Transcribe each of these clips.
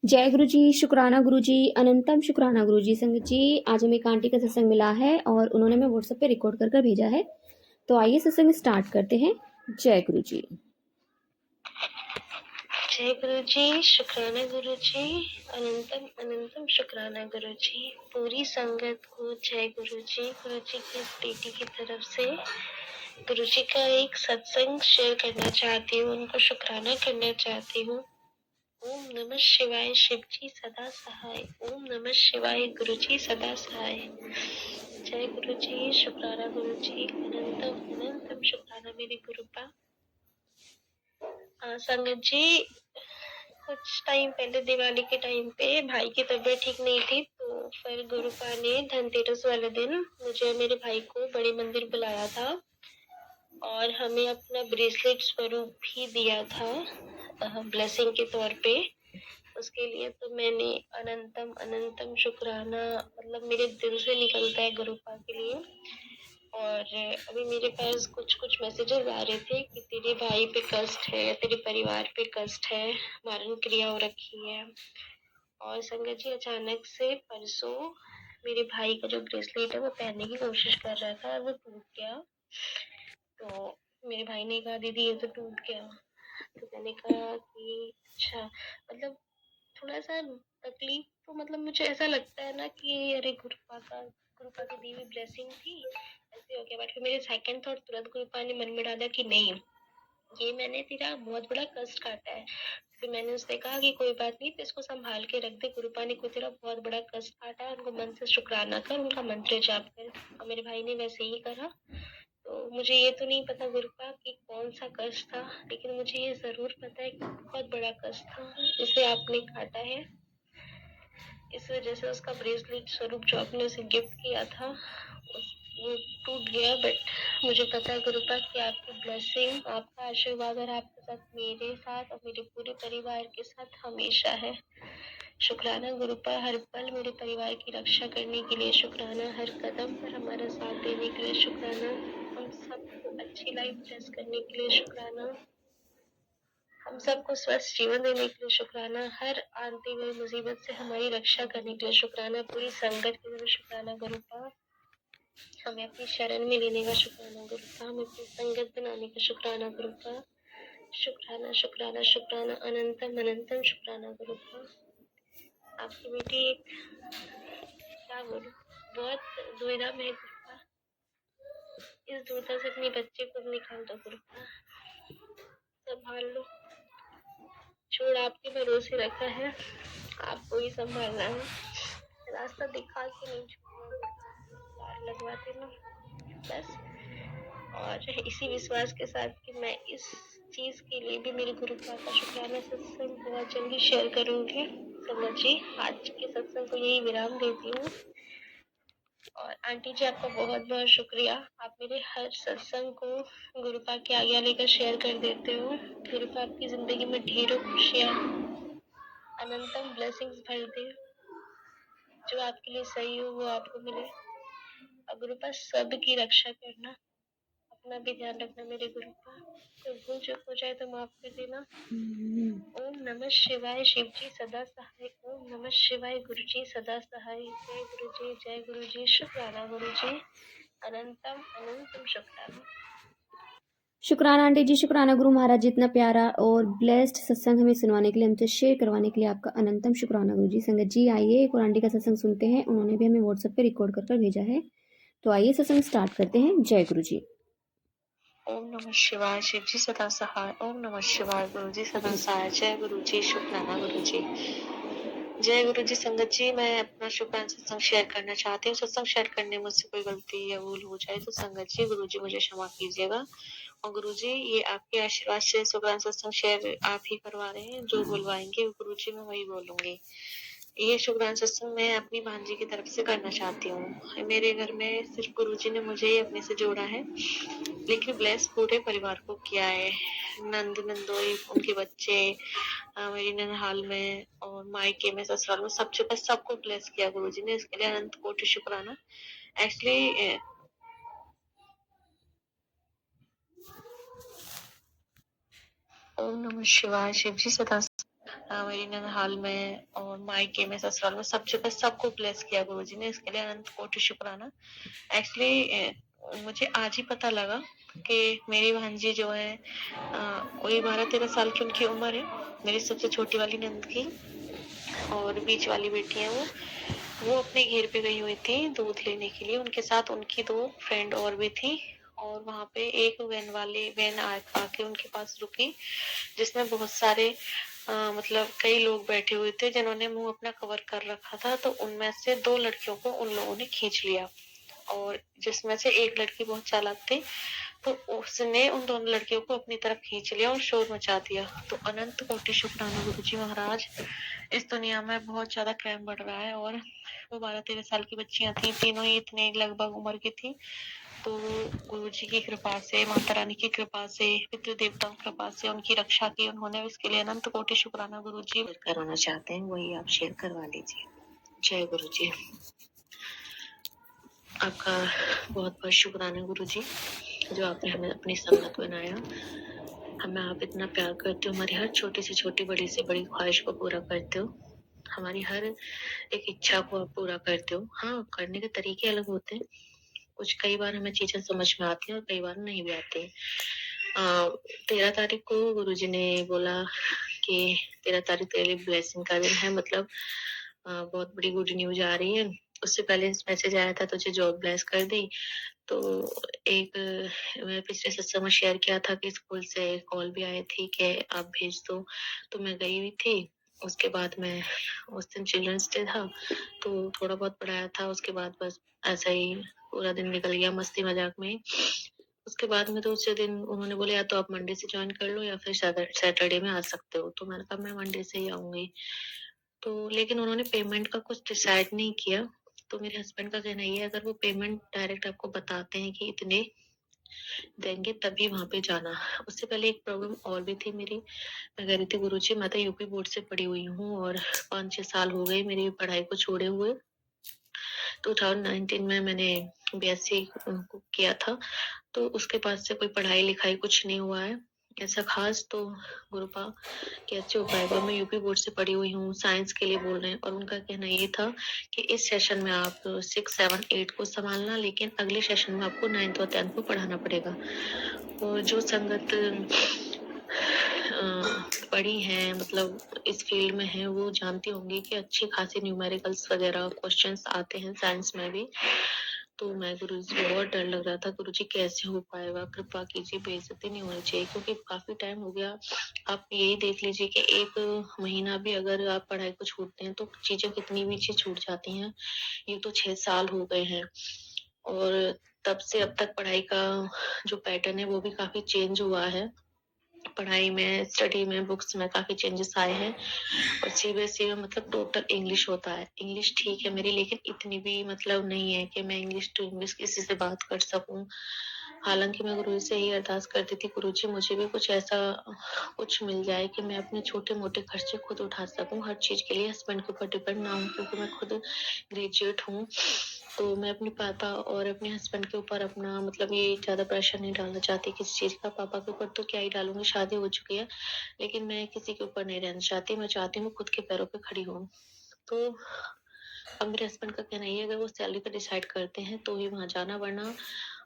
जय गुरु जी, शुक्राना गुरु जी, अनंतम शुक्राना गुरु जी। संगत जी, आज हमें एक आंटी का सत्संग मिला है और उन्होंने हमें व्हाट्सएप पे रिकॉर्ड कर भेजा है। तो आइए सत्संग स्टार्ट करते हैं। जय गुरु जी। जय गुरु जी, शुक्राना गुरु जी, अनंतम अनंतम शुक्राना गुरु जी। पूरी संगत को जय गुरु जी। गुरु जी की इस बेटी की तरफ से गुरु जी का एक सत्संग शेयर करना चाहती हूँ, उनको शुक्राना करना चाहती हूँ। ओम नमः शिवाय, शिव जी सदा सहाय। ओम नमः शिवाय, गुरु जी सदा सहाय। जय गुरु जी, शुक्राना गुरु जी, अनंतम अनंतम शुक्राना मेरे गुरुपा। संगत जी, कुछ टाइम पहले दिवाली के टाइम पे भाई की तबीयत ठीक नहीं थी, तो फिर गुरुपा ने धनतेरस वाले दिन मुझे और मेरे भाई को बड़े मंदिर बुलाया था और हमें अपना ब्रेसलेट स्वरूप भी दिया था ब्लेसिंग के तौर पे। उसके लिए तो मैंने अनंतम अनंतम शुक्राना, मतलब मेरे दिल से निकलता है गुरुपा के लिए। और अभी मेरे पास कुछ कुछ मैसेजेस आ रहे थे कि तेरे भाई पे कष्ट है, तेरे परिवार पे कष्ट है, मारण क्रिया हो रखी है। और संगत जी, अचानक से परसों मेरे भाई का जो ब्रेसलेट है वो पहनने की कोशिश कर रहा था और वो टूट गया। तो मेरे भाई ने कहा दीदी ये तो टूट गया। तो मैंने कहा कि अच्छा, मतलब थोड़ा सा तकलीफ, तो मतलब मुझे ऐसा लगता है ना कि अरे गुरुपा की दी हुई ब्लेसिंग थी, ऐसे हो गया। बट फिर मेरे सेकंड थॉट तुरंत गुरुपा ने मन में डाला कि नहीं, ये मैंने तेरा बहुत बड़ा कष्ट काटा है। फिर मैंने उससे कहा कि कोई बात नहीं, तो इसको संभाल के रख दे, गुरुपा ने कोई तेरा बहुत बड़ा कष्ट काटा है, उनको मन से शुक्राना कर, उनका मंत्र जाप कर। और मेरे भाई ने वैसे ही करा। तो मुझे ये तो नहीं पता गुरुपा कि कौन सा कष्ट था, लेकिन मुझे ये जरूर पता है कि बहुत बड़ा कष्ट था जिसे आपने काटा है। इस वजह से उसका ब्रेसलेट स्वरूप जो आपने उसे गिफ्ट किया था वो टूट गया। बट मुझे पता है गुरुपा कि आपकी ब्लेसिंग, आपका आशीर्वाद और आपके साथ, मेरे साथ और मेरे पूरे परिवार के साथ हमेशा है। शुक्राना गुरुपा, हर पल मेरे परिवार की रक्षा करने के लिए शुक्राना, हर कदम पर हमारा साथ देने के लिए शुक्राना, हम सबको अच्छी लाइफ ब्लेस करने के लिए शुक्राना, हम सबको स्वस्थ जीवन देने के लिए शुक्राना, हर आती हुई मुसीबत से हमारी रक्षा करने के लिए शुक्राना, पूरी संगत के लिए शुक्राना गुरुपा, हमें अपनी शरण में लेने का शुक्राना गुरुपा, हमें अपनी संगत बनाने का शुक्राना गुरुपा। शुक्राना शुक्राना शुक्राना, अनंतम अनंतम शुक्राना गुरुपा। आपकी बेटी एक, क्या बोलूं, बहुत दुविधा में है गुरुपा। इस दुविधा से अपने बच्चे को निकाल दो गुरुपा, संभाल लो। छोड़ आपके भरोसे रखा है, आपको ही संभालना है। रास्ता दिखा के नहीं छोड़ना, पार लगवा देना बस। और इसी विश्वास के साथ कि मैं इस चीज के लिए भी मेरे गुरुपा का शुक्राना सत्संग बहुत जल्दी शेयर करूंगी। समझ जी, आज के सत्संग को यही विराम देती हूँ। और आंटी जी, आपका बहुत बहुत शुक्रिया, आप मेरे हर सत्संग को गुरुपा के आगे लेकर शेयर कर देते हो। गुरुपा आपकी जिंदगी में ढेरों खुशियाँ, अनंतम ब्लेसिंग्स भर दे। जो आपके लिए सही हो वो आपको मिले। और गुरुपा सबकी रक्षा करना, अपना भी ध्यान रखना मेरे गुरुपा। कोई भूल चूक हो जाए तो माफ कर देना। ओम नमः शिवाय, शिव जी सदा सहाय। ओम नमः शिवाय, गुरु जी सदा सहाय। जय गुरु जी, जय गुरु जी, शुक्राना गुरु जी, अनंतम अनंतम शुक्राना। शुक्राना आंटी जी, शुक्राना गुरु महाराज जी, इतना प्यारा और ब्लेस्ड सत्संग हमें सुनवाने के लिए, हमसे शेयर करवाने के लिए आपका अनंतम शुक्राना गुरु जी। संगत जी, आइए एक और आंटी का सत्संग सुनते हैं, उन्होंने भी हमें व्हाट्सएप पे रिकॉर्ड कर भेजा है। तो आइए सत्संग स्टार्ट करते हैं। जय गुरु जी। ओम नमः शिवाय, शिव जी सदा सहाय। ओम नमः शिवाय, गुरु जी सदा सहाय। जय गुरु जी, शुक्राना गुरु जी। जय गुरु जी। संगत जी, मैं अपना शुक्राना सत्संग शेयर करना चाहती हूँ। सत्संग शेयर करने में मुझसे कोई गलती या भूल हो जाए तो संगत जी, गुरु जी मुझे क्षमा कीजिएगा। और गुरु जी, ये आपके आशीर्वाद से शुक्राना सत्संग शेयर आप ही करवा रहे हैं, जो बुलवाएंगे गुरु जी मैं वही बोलूंगी। ये शुक्राना सत्संग मैं अपनी भांजी की तरफ से करना चाहती हूँ। मेरे घर में सिर्फ गुरु जी ने मुझे ही अपने से जोड़ा है, लेकिन ब्लेस पूरे परिवार को किया है। नंद नंदोई, उनके बच्चे, मेरी ननिहाल में और मायके में, ससुराल में, सब जगह सबको ब्लेस किया गुरु जी ने। इसके लिए अनंत कोटि शुक्राना। एक्चुअली ओम नमः शिवाय, शिव जी सदा मेरी ननिहाल में और मायके में, ससुराल में, सब जगह सबको ब्लेस किया गुरुजी ने, इसके लिए अनंत कोटि शुक्राना। एक्चुअली मुझे आज ही पता लगा कि मेरी भांजी जो है कोई 12-13 साल की उनकी उम्र है, मेरी सबसे छोटी वाली ननद की, और बीच वाली बेटी है वो अपने घेर पे गई हुई थी दूध लेने के लिए, उनके साथ उनकी 2 फ्रेंड और भी थी, और वहां पे एक वैन आके उनके पास रुकी, जिसमें बहुत सारे मतलब कई लोग बैठे हुए थे जिन्होंने मुंह अपना कवर कर रखा था, तो उनमें से 2 लड़कियों को उन लोगों ने खींच लिया, और जिसमें से एक लड़की बहुत चालाक थी, तो उसने उन दोनों लड़कियों को अपनी तरफ खींच लिया और शोर मचा दिया। तो अनंत कोटि शुक्राना गुरुजी महाराज, इस दुनिया में बहुत ज्यादा क्राइम बढ़ रहा है, और वो 12-13 साल की बच्चियां थी, तीनों ही इतने लगभग उम्र की थी। तो गुरुजी की कृपा से, माता रानी की कृपा से, पितृ देवताओं की कृपा से उनकी रक्षा की उन्होंने, इसके लिए अनंत कोटि शुक्राना गुरुजी। करवाना चाहते हैं वही आप शेयर करवा लीजिए। जय गुरुजी। आपका बहुत बहुत शुक्राना गुरुजी, जो आपने हमें अपनी संगत बनाया। हमें आप इतना प्यार करते हो, हमारी हर छोटी से छोटी, बड़ी से बड़ी ख्वाहिश को पूरा करते हो, हमारी हर एक इच्छा को आप पूरा करते हो। हाँ, करने के तरीके अलग होते हैं, कुछ कई बार हमें चीजें समझ में आती हैं और कई बार नहीं भी आती हैं। 13 तारीख को गुरुजी ने बोला कि 13 तारीख तेरे लिए ब्लेसिंग का दिन है, मतलब बहुत बड़ी गुड न्यूज आ रही है। उससे पहले मैसेज आया था तुझे जॉब ब्लेस कर दी, तो एक मैं पिछले सत्संग में शेयर किया था कि स्कूल से कॉल भी आई थी कि आप भेज दो, तो मैं गई हुई थी। उसके बाद मैं, उस दिन चिल्ड्रंस डे था, तो थोड़ा बहुत पढ़ाया था, उसके बाद बस ऐसा ही पूरा दिन निकल गया मस्ती मजाक में। उसके बाद में दूसरे दिन उन्होंने बोला या तो आप मंडे से ज्वाइन कर लो या फिर सैटरडे में आ सकते हो, तो मैंने कहा मैं मंडे से ही आऊंगी। तो लेकिन उन्होंने पेमेंट का कुछ डिसाइड नहीं किया, तो मेरे हस्बैंड का कहना ये है अगर वो पेमेंट डायरेक्ट आपको बताते हैं कि इतने देंगे तभी वहां पे जाना। उससे पहले एक प्रॉब्लम और भी थी मेरी, मैं कह रही थी गुरुजी मैं तो यूपी बोर्ड से पढ़ी हुई हूँ और 5-6 साल हो गए मेरी पढ़ाई को छोड़े हुए। 2019 में मैंने बीएससी किया था, तो उसके बाद से कोई पढ़ाई लिखाई कुछ नहीं हुआ है ऐसा खास। तो गुरुपा के अच्छे उपाय पर मैं यूपी बोर्ड से पढ़ी हुई हूँ, साइंस के लिए बोल रहे हैं, और उनका कहना ये था कि इस सेशन में आप 6, 7, 8 को संभालना, लेकिन अगले सेशन में आपको 9th और 10th को पढ़ाना पड़ेगा। और जो संगत पढ़ी है, मतलब इस फील्ड में है, वो जानती होंगी कि अच्छी खासी न्यूमेरिकल्स वगैरह क्वेश्चंस आते हैं साइंस में भी। तो मैं गुरुजी बहुत डर लग रहा था, गुरुजी कैसे हो पाएगा, कृपा कीजिए, बेइज्जती नहीं होनी चाहिए, क्योंकि काफी टाइम हो गया। आप यही देख लीजिए कि 1 महीना भी अगर आप पढ़ाई को छूटते हैं तो चीजें कितनी भी चीज छूट जाती हैं। ये तो 6 साल हो गए हैं, और तब से अब तक पढ़ाई का जो पैटर्न है वो भी काफी चेंज हुआ है। पढ़ाई में, स्टडी में, बुक्स में काफी चेंजेस आए हैं, और सीबीएसई में मतलब टोटल इंग्लिश होता है। इंग्लिश ठीक है मेरी, लेकिन इतनी भी मतलब नहीं है कि मैं इंग्लिश टू इंग्लिश किसी से बात कर सकूं। हालांकि मैं गुरुजी से यही अरदास करती थी, गुरुजी मुझे भी कुछ ऐसा कुछ मिल जाए कि मैं अपने छोटे मोटे खर्चे खुद उठा सकूं, हर चीज के लिए हस्बैंड के ऊपर डिपेंड ना हूं, क्योंकि मैं खुद ग्रेजुएट हूँ। तो मैं अपने पापा और अपने हस्बैंड के ऊपर अपना मतलब ये ज्यादा प्रेशर नहीं डालना चाहती किसी चीज का। पापा के ऊपर तो क्या ही डालूंगी, शादी हो चुकी है, लेकिन मैं किसी के ऊपर नहीं रहना चाहती। मैं चाहती हूँ खुद के पैरों पे खड़ी हूँ। तो अब मेरे हस्बैंड का कहना ये है, अगर वो सैलरी का डिसाइड करते हैं तो ही वहां जाना, वरना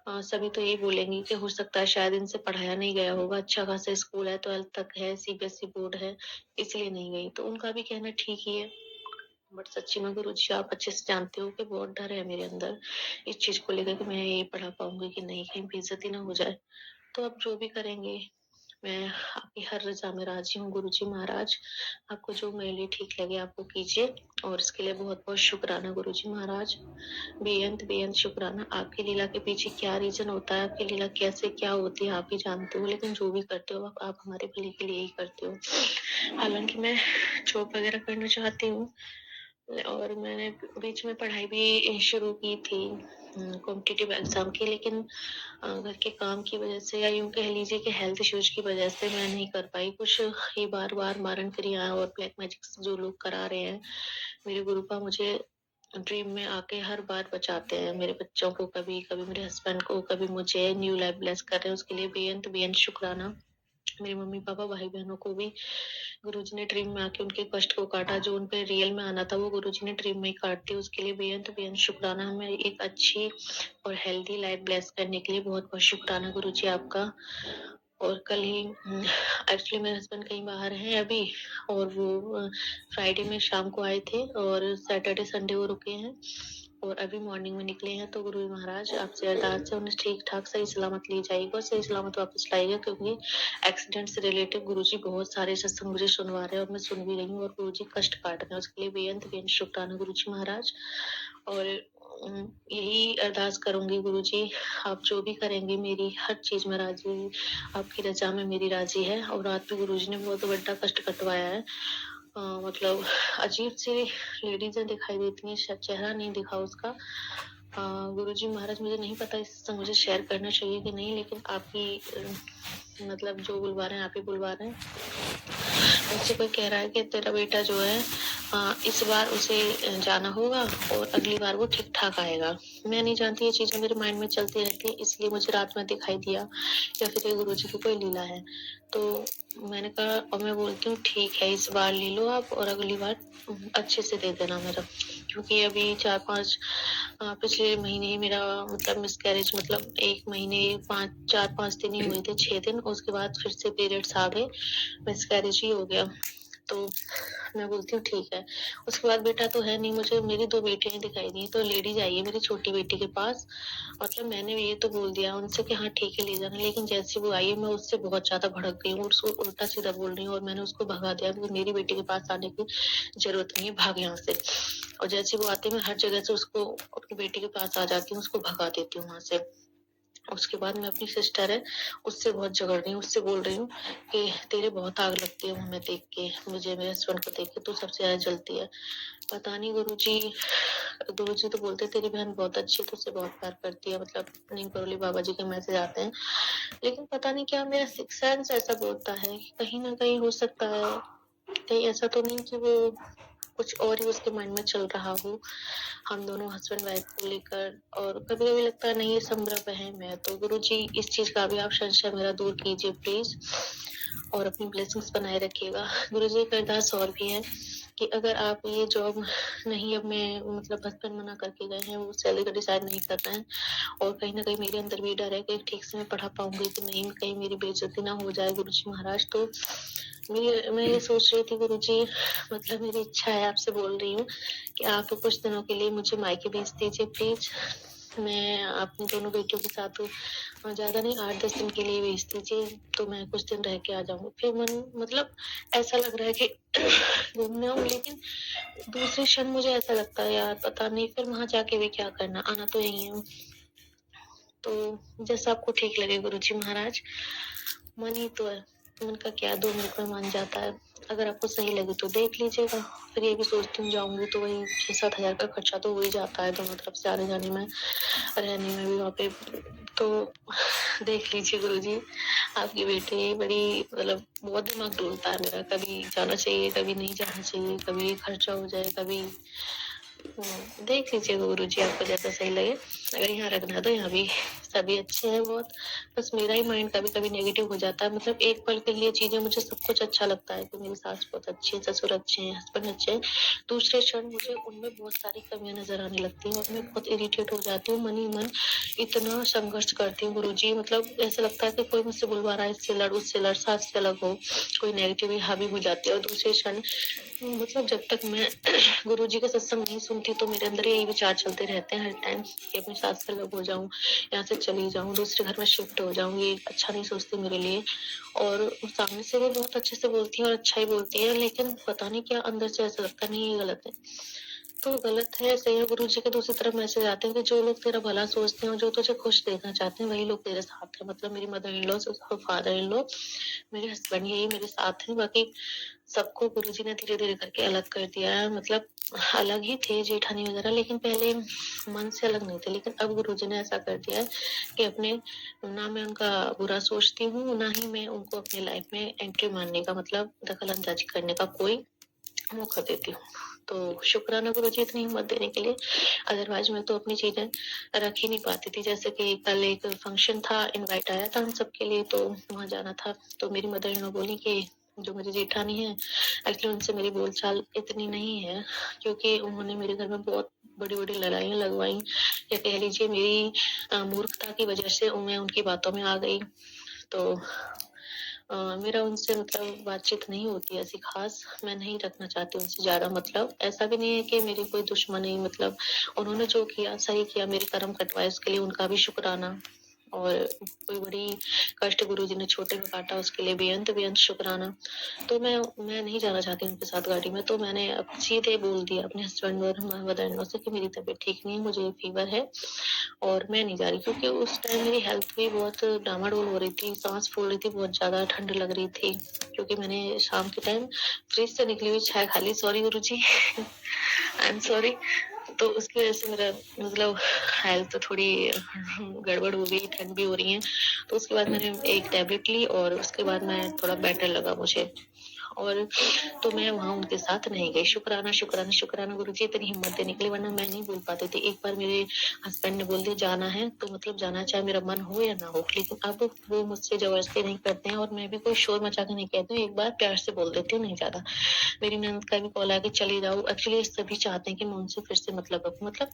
सभी तो यही बोलेंगे कि हो सकता है शायद इनसे पढ़ाया नहीं गया होगा, अच्छा खासा स्कूल है, 12th तक है, सीबीएसई बोर्ड है, इसलिए नहीं गई। तो उनका भी कहना ठीक ही है, बट सच्ची में गुरुजी आप अच्छे से जानते हो कि बहुत डर है मेरे अंदर इस चीज को लेकर कि मैं ये पढ़ा पाऊंगी कि नहीं, कहीं बेइज्जती ना हो जाए। तो आप जो भी करेंगे, मैं आपकी हर रजा में राजी हूँ गुरुजी महाराज। आपको जो मेरे लिए ठीक लगे आपको कीजिए, और इसके लिए बहुत बहुत शुक्राना गुरुजी महाराज, बेअंत बेअंत शुक्राना। आपकी लीला के पीछे क्या रीजन होता है, आपकी लीला कैसे क्या होती है आप ही जानते हो, लेकिन जो भी करते हो आप हमारे भले के लिए ही करते हो। हालांकि मैं जॉब वगैरह करना चाहती हूँ, और मैंने बीच में पढ़ाई भी शुरू की थी कॉम्पिटिटिव एग्जाम की, लेकिन घर के काम की वजह से, या यूं कह लीजिए कि हेल्थ इश्यूज की वजह से मैं नहीं कर पाई। कुछ ये बार बार मारण क्रियाएं और ब्लैक मैजिक जो लोग करा रहे हैं, मेरे गुरुपा मुझे ड्रीम में आके हर बार बचाते हैं, मेरे बच्चों को, कभी कभी मेरे हस्बैंड को, कभी मुझे न्यू लाइफ ब्लेस कर रहे हैं, उसके लिए बेअंत बेअंत शुक्राना। मेरे मम्मी-पापा, भाई-बहनों को भी गुरुजी ने ड्रीम में आके उनके कष्ट को काटा, जो उन पे रियल में आना था वो गुरुजी ने ड्रीम में ही काट दिया। उसके लिए बेअंत-बेअंत शुक्राना। हमें एक अच्छी और हेल्दी लाइफ ब्लेस करने के लिए बहुत-बहुत शुक्राना गुरुजी आपका। और कल ही एक्चुअली मेरे हस्बैंड कहीं बाहर हैं अभी, और वो फ्राइडे में शाम को आए थे और सैटरडे संडे वो रुके हैं और अभी मॉर्निंग में निकले हैं। तो गुरु महाराज आपसे अरदास है उन्हें ठीक-ठाक सही सलामत ले जाइएगा और सही सलामत वापस लाइएगा, क्योंकि एक्सीडेंट से रिलेटेड गुरुजी बहुत सारे सत्संग मुझे सुनवा रहे हैं और मैं सुन भी रही हूँ और गुरुजी कष्ट काट रहे हैं। उसके लिए बेअंत-बेअंत शुक्राना गुरुजी महाराज। और यही अरदास करूँगी गुरुजी, आप जो भी करेंगे मेरी हर चीज़ में राज़ी हूँ, आपकी रज़ा में मेरी राज़ी है। और रात में गुरुजी ने बहुत बड़ा कष्ट कटवाया है। मतलब अजीब-सी लेडीज़ें दिखाई देती हैं, शायद चेहरा नहीं दिखा उसका। गुरुजी महाराज मुझे नहीं पता इससे मुझे शेयर करना चाहिए कि नहीं, लेकिन आपकी मतलब जो बुलवा रहे हैं आप ही बुलवा रहे हैं। मुझसे कोई कह रहा है कि तेरा बेटा जो है इस बार उसे जाना होगा और अगली बार वो ठीक-ठाक आएगा। मैं नहीं जानती, ये चीज़ें मेरे माइंड में चलती रहती हैं, इसलिए मुझे रात में दिखाई दिया या फिर ये गुरुजी की कोई लीला है। तो मैंने कहा, और मैं बोलती हूँ ठीक है इस बार ले लो आप और अगली बार अच्छे से दे देना मेरा, क्योंकि अभी 4-5 पिछले महीने ही मेरा मतलब मिसकैरेज, मतलब 1 महीने 4-5 दिन ही हुए थे, 6 दिन, उसके बाद फिर से पीरियड्स आ गए, मिसकैरेज ही हो गया। तो मैं बोलती हूँ ठीक है। उसके बाद बेटा तो है नहीं, मुझे मेरी 2 बेटियाँ दिखाई दी, तो लेडीज आई है मेरी छोटी बेटी के पास। मतलब मैंने ये तो बोल दिया उनसे कि हाँ ठीक है ले जाना, लेकिन जैसे वो आई है मैं उससे बहुत ज्यादा भड़क गई हूँ, उसको उल्टा सीधा बोल रही हूँ और मैंने उसको भगा दिया कि मेरी बेटी के पास आने की जरूरत नहीं है, भाग यहाँ से। और जैसे वो आते मैं हर जगह से उसको अपनी बेटी के पास आ जाती हूँ, उसको भगा देती हूँ वहां से। उसके बाद मैं अपनी सिस्टर है उससे बहुत झगड़ रही हूँ, उससे बोल रही हूँ कि तेरे बहुत आग लगती है हमें देख के, मुझे मेरे हस्बैंड को देख के तू सबसे ज्यादा जलती है। पता नहीं गुरुजी तो बोलते तेरी बहन बहुत अच्छी है, तुझसे बहुत प्यार करती है, मतलब नीम करोली बाबा जी के मैसेज आते हैं, लेकिन पता नहीं क्या मेरा सिक्स सेंस ऐसा बोलता है कि कहीं ना कहीं हो सकता है, कहीं ऐसा तो नहीं कि वो कुछ और ही उसके माइंड में चल रहा हो हम दोनों हस्बैंड वाइफ को लेकर। और कभी कभी लगता है नहीं ये संभ्रम वहम है। तो गुरुजी इस चीज का भी आप संशय मेरा दूर कीजिए प्लीज और अपनी ब्लेसिंग्स बनाए रखिएगा। गुरुजी एक अरदास और भी है कि अगर आप ये जॉब नहीं, अब मैं मतलब हस्बैंड मना करके गए हैं, वो सैलरी का डिसाइड नहीं कर रहे हैं और कहीं ना कहीं मेरे अंदर भी डर है कि ठीक से मैं पढ़ा पाऊंगी कि नहीं, कहीं मेरी बेइज्जती ना हो जाए गुरुजी महाराज। तो मैं ये सोच रही थी गुरुजी, मतलब मेरी इच्छा है, आपसे बोल रही हूँ कि आप कुछ दिनों के लिए मुझे मायके भेज दीजिए प्लीज। मैं अपनी दोनों बेटियों के साथ हूँ, ज्यादा नहीं 8-10 दिन के लिए भेज दीजिए, तो मैं कुछ दिन रह के आ जाऊंगी। फिर मन मतलब ऐसा लग रहा है कि घूमने आऊँ, लेकिन दूसरे क्षण मुझे ऐसा लगता है यार पता नहीं फिर वहां जाके भी क्या करना, आना तो यही है। तो जैसा आपको ठीक लगे गुरुजी महाराज, मन ही तो है, मन का क्या 2 मिनट में मान जाता है। अगर आपको सही लगे तो देख लीजिएगा। फिर ये भी सोचती हूँ जाऊंगी तो वही 6-7 हजार का खर्चा तो हो ही जाता है दोनों तरफ से आने जाने में, रहने में भी वहाँ पे। तो देख लीजिए गुरुजी, आपकी बेटी बड़ी मतलब बहुत दिमाग डोलता है मेरा, कभी जाना चाहिए कभी नहीं जाना चाहिए, कभी खर्चा हो जाए कभी। देख लीजिएगा गुरुजी आपको जैसा सही लगे। अगर यहाँ रखना है तो यहाँ भी सभी अच्छे हैं बहुत, बस मेरा ही माइंड कभी कभी नेगेटिव हो जाता है। मतलब एक पल के लिए चीजें मुझे सब कुछ अच्छा लगता है कि मेरी सास बहुत अच्छी है, ससुर अच्छे हैं, हस्बैंड अच्छे हैं, दूसरे क्षण मुझे उनमें बहुत सारी कमियां नजर आने लगती हैं और मैं बहुत इरिटेट हो जाती हूँ, मन ही मन इतना संघर्ष करती हूँ गुरुजी। मतलब ऐसा लगता है कि कोई मुझसे बुलवा रहा है, इससे लड़ उससे लड़, सास से अलग हो, कोई नेगेटिव हावी हो जाती है। और दूसरे क्षण मतलब जब तक मैं गुरुजी का सत्संग नहीं सुनती तो मेरे अंदर यही विचार चलते रहते हैं हर टाइम कि अपनी सास से अलग हो जाऊं, यहाँ से चली जाऊं, दूसरे घर में शिफ्ट हो जाऊं, ये अच्छा नहीं सोचती मेरे लिए। और सामने से वो बहुत अच्छे से बोलती है और अच्छा ही बोलती है, लेकिन पता नहीं क्या अंदर से ऐसा लगता है नहीं ये गलत है। तो गलत है सही है, गुरुजी के दूसरी तरफ मैसेज आते हैं कि जो लोग तेरा भला सोचते हैं और जो तुझे खुश देखना चाहते हैं वही लोग तेरे साथ है। मतलब मेरी mother in law, father in law, मेरे हस्बैंड, यही मेरे साथ है। बाकी सबको गुरुजी ने धीरे धीरे करके अलग कर दिया है। मतलब अलग ही थे जेठानी वगैरह, लेकिन पहले मन से अलग नहीं थे, लेकिन अब गुरुजी ने ऐसा कर दिया है कि अपने ना मैं उनका बुरा सोचती हूँ, ना ही मैं उनको अपनी लाइफ में एंट्री मारने का मतलब दखल अंदाजी करने का कोई मौका देती हूँ। तो शुक्राना गुरुजी इतनी हिम्मत देने के लिए, अदरवाइज़ मैं तो अपनी चीज़ें रख ही नहीं पाती थी। जैसे कि कल एक फंक्शन था, इनवाइट आया था हम सबके लिए, तो वहाँ जाना था। तो मेरी मदर इन लॉ बोली कि जो मेरी जेठानी है, एक्चुअली उनसे मेरी बोलचाल इतनी नहीं है, क्योंकि उन्होंने मेरे घर में बहुत बड़ी-बड़ी लड़ाइयाँ लगवाई, या कह लीजिए मेरी मूर्खता की वजह से मैं उनकी बातों में आ गई। तो मेरा उनसे मतलब बातचीत नहीं होती ऐसी ख़ास, मैं नहीं रखना चाहती उनसे ज़्यादा मतलब। ऐसा भी नहीं है कि मेरी कोई दुश्मनी, मतलब उन्होंने जो किया सही किया, मेरे कर्म कटवाए उसके लिए उनका भी शुक्राना। और कोई बड़ी कष्ट गुरुजी ने छोटे में काटा उसके लिए बेअंत-बेअंत शुक्राना। तो मैं नहीं जाना चाहती उनके साथ गाड़ी में, तो मैंने अब सीधे बोल दिया अपने हस्बैंड और मदर इन लॉ से कि मेरी तबीयत ठीक नहीं है, मुझे फ़ीवर है और मैं नहीं जा रही, क्योंकि उस टाइम मेरी हेल्थ भी बहुत डामाडोल हो रही थी, सांस फूल रही थी, बहुत ज़्यादा ठंड लग रही थी, क्योंकि मैंने शाम के टाइम फ्रिज से निकली हुई चाय खा ली। सॉरी गुरुजी, आई एम सॉरी। तो उसकी वजह से मेरा मतलब हेल्थ थोड़ी गड़बड़ हो गई, ठंड भी हो रही है। तो उसके बाद मैंने एक टैबलेट ली और उसके बाद मैं थोड़ा बेटर लगा मुझे, और तो मैं वहाँ उनके साथ नहीं गई। शुक्राना, शुक्राना, शुक्राना गुरुजी इतनी हिम्मत देने के लिए, वरना मैं नहीं बोल पाती थी। एक बार मेरे हस्बैंड ने बोल दिया जाना है, तो मतलब जाना है, चाहे मेरा मन हो या ना हो। लेकिन अब वो मुझसे ज़बरदस्ती नहीं करते हैं और मैं भी कोई शोर मचा के नहीं कहती हूँ, एक बार प्यार से बोल देती हूँ, नहीं ज़्यादा। मेरी ननद का भी कॉल आया कि चली जाओ। एक्चुअली सभी चाहते हैं कि मैं उनसे फिर से मतलब रखूँ। मतलब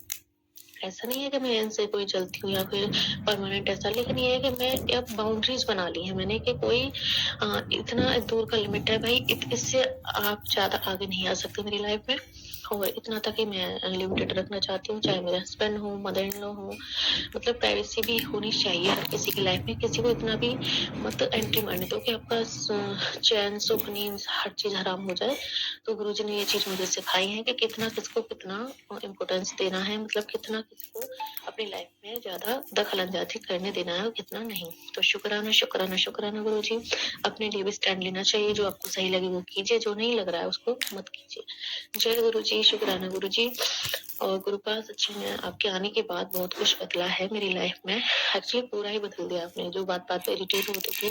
ऐसा नहीं है कि मैं इनसे कोई जलती हूँ या फिर परमानेंट ऐसा, लेकिन ये है कि मैं अब बाउंड्रीज बना ली है मैंने कि कोई इतना दूर का लिमिट है भाई, इससे आप ज्यादा आगे नहीं आ सकते मेरी लाइफ में, और इतना तक ही मैं अनलिमिटेड रखना चाहती हूँ, चाहे मेरे हस्बैंड हो, मदर इन लॉ हो। मतलब प्राइवेसी भी होनी चाहिए हर किसी की लाइफ में, किसी को इतना भी मत एंट्री मारने दो कि आपका चैन सुख नींद हर चीज हराम हो जाए। तो गुरुजी ने ये चीज मुझे सिखाई है कि कितना किसको कितना इम्पोर्टेंस देना है, मतलब कितना किसको अपनी लाइफ में ज्यादा दखल अंदाजी करने देना है और कितना नहीं। तो शुक्राना, शुक्राना, शुक्राना गुरुजी। अपने लिए भी स्टैंड लेना चाहिए, जो आपको सही लगे वो कीजिए, जो नहीं लग रहा है उसको मत कीजिए। जय गुरुजी, शुक्राना गुरुजी। और गुरुपाल सच्ची में आपके आने के बाद बहुत कुछ बदला है मेरी लाइफ में। एक्चुअली पूरा ही बदल दिया आपने। जो बात-बात पे इरिटेट होती थी,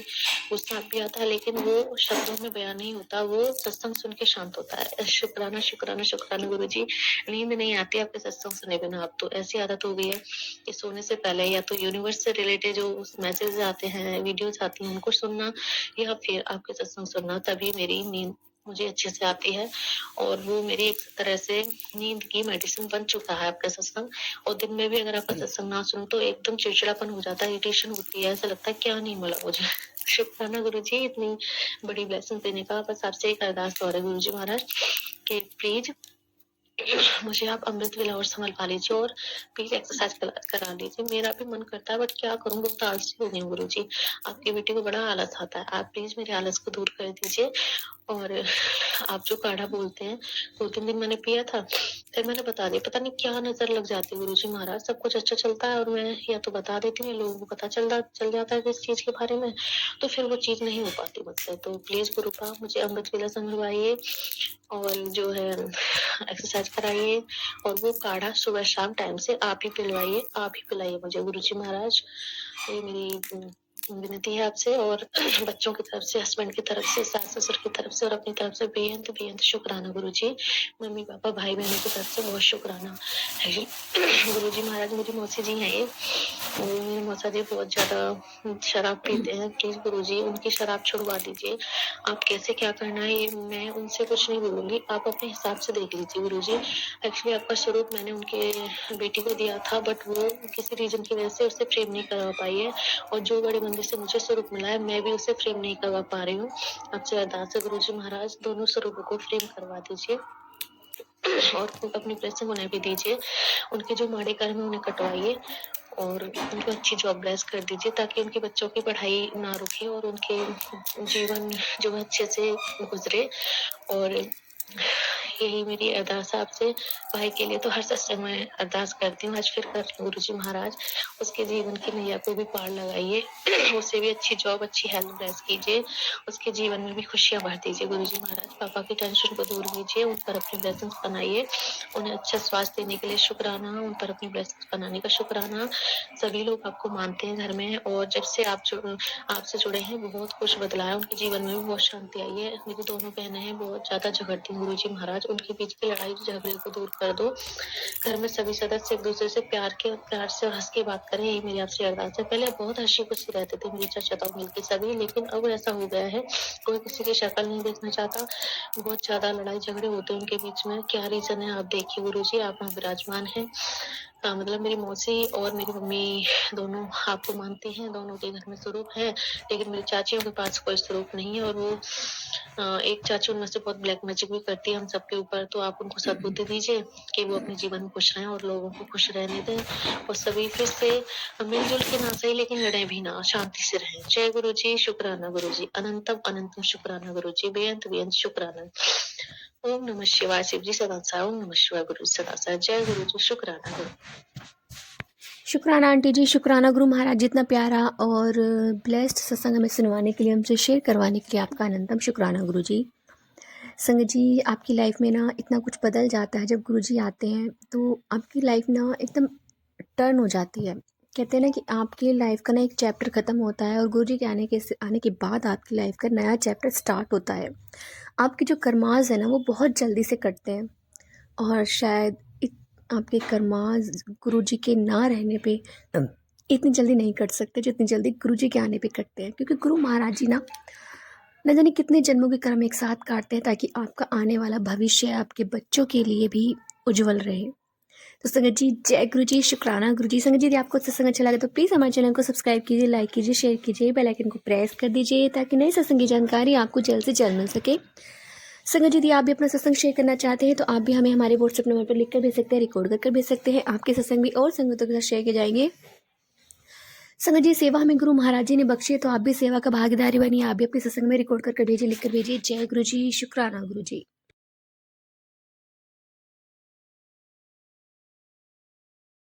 गुस्सा भी आता है, लेकिन वो शब्दों में बयान नहीं होता, वो सत्संग सुन के शांत होता है। शुक्राना, शुक्राना, शुक्राना गुरुजी। नींद नहीं आती आपके सत्संग सुने बिना। अब तो ऐसी आदत हो गई है कि सोने से पहले या तो यूनिवर्स से रिलेटेड जो मैसेज आते हैं, वीडियोज़ आती हैं, उनको सुनना, या फिर आपके सत्संग सुनना, तभी मेरी नींद मुझे अच्छे से आती है। और वो मेरी एक तरह से नींद की मेडिसिन बन चुका है आपका सत्संग। और दिन में भी अगर आपका सत्संग ना सुनो तो एकदम चिड़चिड़ापन हो जाता है, इरिटेशन होती है, ऐसा लगता है क्या नहीं मिला मुझे। शुक्राना गुरुजी इतनी बड़ी ब्लेसिंग देने का। बस आपसे एक अरदास और है गुरुजी महाराज कि प्लीज मुझे आप अमृत वेला और संभलवा लीजिए, और प्लीज एक्सरसाइज करा लीजिए। मेरा भी मन करता है, बट क्या करूँ, बहुत आलसी हो गई हूँ गुरुजी। आपकी बेटी को बड़ा आलस आता है, आप प्लीज मेरे आलस को दूर कर दीजिए। और आप जो काढ़ा बोलते हैं, 2-3 दिन मैंने पिया था, फिर मैंने बता दिया। पता नहीं क्या नज़र लग जाती है गुरुजी महाराज, सब कुछ अच्छा चलता है और मैं या तो बता देती हूँ, लोगों को पता चल जाता है किस चीज़ के बारे में, तो फिर वो चीज़ नहीं हो पाती मुझसे। तो प्लीज़ गुरुपा मुझे अमृत वेला संभलवाइए, और जो है एक्सरसाइज कराइए, और वो काढ़ा सुबह शाम टाइम से आप ही पिलवाइए, आप ही पिलाइए मुझे गुरुजी महाराज। ये मेरी विनती है आपसे, और बच्चों की तरफ से, हस्बैंड की तरफ से, सास ससुर की तरफ से और अपनी तरफ से बेअंत बेअंत शुक्राना गुरुजी। मम्मी पापा भाई बहनों की तरफ से बहुत शुक्राना है जी। गुरुजी महाराज मेरी मौसी जी हैं ये, और मेरी मौसा जी बहुत ज्यादा शराब पीते हैं। प्लीज गुरुजी उनकी शराब छुड़वा दीजिए। आप कैसे क्या करना है ये मैं उनसे कुछ नहीं बोलूंगी, आप अपने हिसाब से देख लीजिए गुरुजी। एक्चुअली आपका स्वरूप मैंने उनके बेटी को दिया था, बट वो किसी रीजन की वजह से उससे प्रेम नहीं करवा पाई है, और जो बड़े मंदिर से मुझे स्वरूप मिला है, मैं भी उसे फ्रेम नहीं करवा पा रही हूँ। आपसे अरदास है गुरुजी महाराज, दोनों स्वरूपों को फ्रेम करवा दीजिए, और अपनी ब्लेसिंग उन्हें भी दीजिए। उनके जो माड़े कर्म है उन्हें कटवाइए, और उनको अच्छी जॉब ब्लेस कर दीजिए, ताकि उनके बच्चों की पढ़ाई ना रुके और उनके जीवन जो है अच्छे से गुजरे। और यही मेरी अरदास है आपसे। भाई के लिए तो हर सत्संग में अरदास करती हूँ, आज फिर कर रही हूँ गुरुजी महाराज। उसके जीवन की नैया को भी पार लगाइए, उसे भी अच्छी जॉब, अच्छी हेल्थ ब्लेस कीजिए, उसके जीवन में भी खुशियाँ भर दीजिए गुरुजी महाराज। पापा की टेंशन को दूर कीजिए, उन पर अपनी ब्लेसिंग्स बनाइए, उन्हें अच्छा स्वास्थ्य देने के लिए शुक्राना, उन पर अपनी ब्लेसिंग्स बनाने का शुक्राना। सभी लोग आपको मानते हैं घर में, और जब से आपसे जुड़े हैं बहुत कुछ बदला है, उनके जीवन में भी बहुत शांति आई है। मेरी दोनों बहनें हैं, बहुत ज्यादा झगड़ती हैं गुरुजी महाराज, महाराज उनके बीच की लड़ाई झगड़े को दूर कर दो। घर में सभी सदस्य एक दूसरे से प्यार से और हंस के बात करें, यही मेरी आपसे अरदास है। पहले बहुत हंसी खुशी रहते थे मेरी चाचा मिलके सभी, लेकिन अब ऐसा हो गया है कोई किसी की शक्ल नहीं देखना चाहता। बहुत ज्यादा लड़ाई झगड़े होते हैं उनके बीच में। क्या रीजन है आप देखिए गुरुजी, आप वहाँ विराजमान हैं। मतलब मेरी मौसी और मेरी मम्मी दोनों आपको मानती हैं, दोनों के घर में स्वरूप है, लेकिन मेरी चाचियों के पास कोई स्वरूप नहीं है। और वो एक चाची उनमें से बहुत ब्लैक मैजिक भी करती है हम सबके ऊपर। तो आप उनको सद्बुद्धि दीजिए कि वो अपने जीवन में खुश रहें और लोगों को खुश रहने दें, और सभी फिर से मिलजुल के ना सही लेकिन लड़े भी ना, शांति से रहें। जय गुरु जी, शुक्राना गुरु जी, अनंतम अनंतम शुक्राना गुरु जी, बेअंत बेअंत शुक्राना। ओम नमः शिवाय। शिव जी सदा साई। ओम नमः शिवाय। गुरु जी सदा साई। जय गुरु जी, शुक्राना गुरु। शुक्राना आंटी जी, शुक्राना गुरु महाराज जितना प्यारा और ब्लेस्ड सत्संग हमें सुनवाने के लिए, हमसे शेयर करवाने के लिए आपका अनंतम शुक्राना गुरु जी। संगत जी, आपकी लाइफ में ना इतना कुछ बदल जाता है जब गुरु जी आते हैं, तो आपकी लाइफ ना एकदम टर्न हो जाती है। कहते हैं ना कि आपकी लाइफ का ना एक चैप्टर ख़त्म होता है और गुरु जी के आने के बाद आपकी लाइफ का नया चैप्टर स्टार्ट होता है। आपके जो कर्माज है ना वो बहुत जल्दी से कटते हैं, और शायद आपके कर्माज गुरु जी के ना रहने पे इतनी जल्दी नहीं कट सकते जितनी जल्दी गुरु जी के आने पे कटते हैं, क्योंकि गुरु महाराज जी ना न जाने कितने जन्मों के कर्म एक साथ काटते हैं ताकि आपका आने वाला भविष्य आपके बच्चों के लिए भी उज्जवल रहे। तो संगत जी, जय गुरु जी, शुक्राना गुरु जी। संगत जी, यदि आपको सत्संग अच्छा लगे तो प्लीज़ हमारे चैनल को सब्सक्राइब कीजिए, लाइक कीजिए, शेयर कीजिए, बेल आइकन को प्रेस कर दीजिए ताकि नई सत्संग की जानकारी आपको जल्द से जल्द मिल सके। संगत जी, यदि आप भी अपना सत्संग शेयर करना चाहते हैं तो आप भी हमें हमारे व्हाट्सएप नंबर पर लिख कर भेज सकते हैं, रिकॉर्ड कर भेज सकते हैं। आपके सत्संग भी और संगतों के साथ शेयर किए जाएंगे। संगत जी, सेवा हमें गुरु महाराज जी ने बख्शी है, तो आप भी सेवा का भागीदारी बनिए। आप भी अपने सत्संग में रिकॉर्ड कर भेजिए, लिख कर भेजिए। जय गुरु जी, शुक्राना गुरु जी।